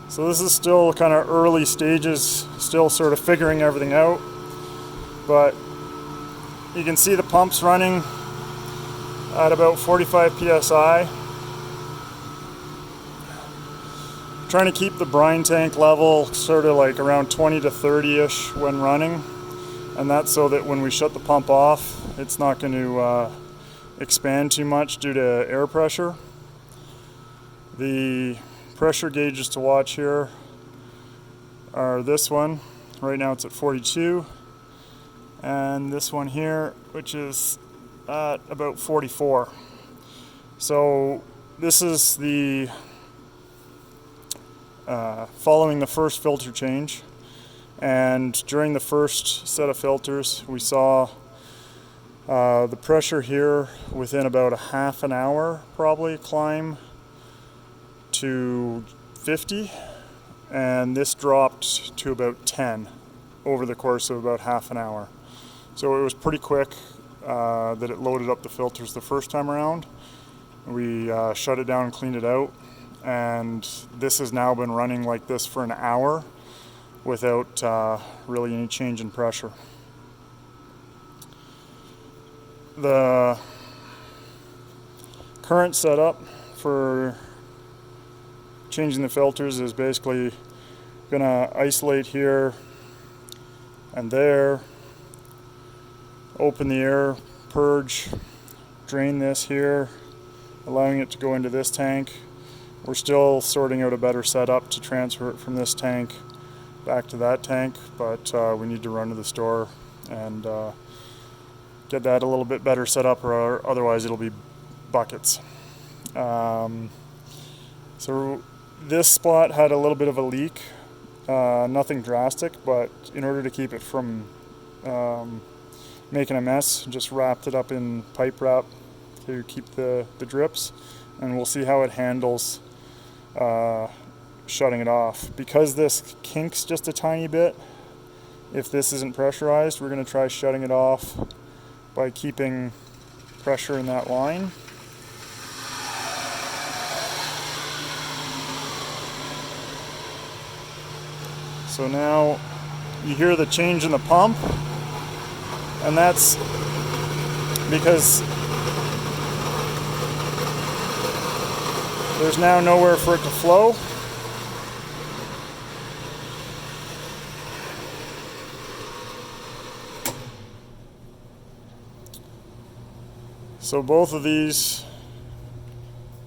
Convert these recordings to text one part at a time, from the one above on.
So this is still kind of early stages, still sort of figuring everything out, but you can see the pumps running at about 45 psi. Trying to keep the brine tank level sort of like around 20 to 30-ish when running, and that's so that when we shut the pump off, it's not going to expand too much due to air pressure. The pressure gauges to watch here are this one. Right now it's at 42, and this one here, which is at about 44. So this is the following the first filter change, and during the first set of filters we saw the pressure here within about a half an hour probably climb to 50, and this dropped to about 10 over the course of about half an hour. So it was pretty quick that it loaded up the filters the first time around. We shut it down and cleaned it out, and this has now been running like this for an hour without really any change in pressure. The current setup for changing the filters is basically going to isolate here and there, open the air, purge, drain this here, allowing it to go into this tank. We're still sorting out a better setup to transfer it from this tank back to that tank, but we need to run to the store and get that a little bit better set up, or otherwise it'll be buckets. So this spot had a little bit of a leak, nothing drastic, but in order to keep it from making a mess, just wrapped it up in pipe wrap to keep the drips, and we'll see how it handles shutting it off. Because this kinks just a tiny bit, if this isn't pressurized, we're going to try shutting it off by keeping pressure in that line. So now you hear the change in the pump, and that's because there's now nowhere for it to flow. So both of these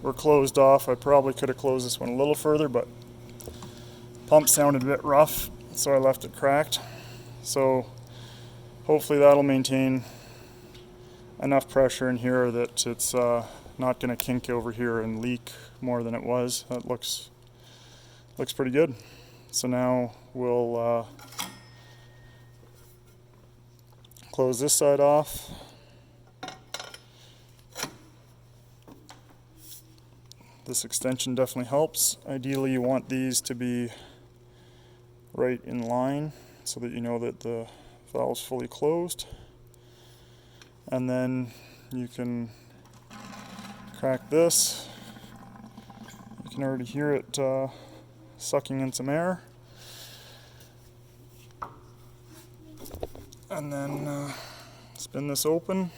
were closed off. I probably could have closed this one a little further, but pump sounded a bit rough, so I left it cracked. So hopefully that'll maintain enough pressure in here that it's not going to kink over here and leak more than it was. That looks pretty good. So now we'll close this side off. This extension definitely helps. Ideally you want these to be right in line so that you know that the valve's fully closed. And then you can crack this. You can already hear it sucking in some air. And then spin this open.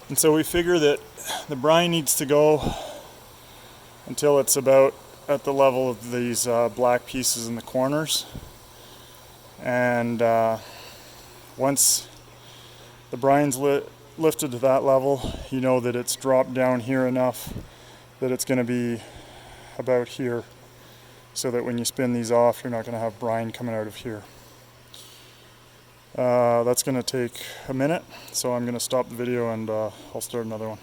And so we figure that the brine needs to go until it's about at the level of these black pieces in the corners. And once the brine's lifted to that level, you know that it's dropped down here enough that it's going to be about here, so that when you spin these off, you're not going to have brine coming out of here. That's going to take a minute, so I'm going to stop the video and I'll start another one.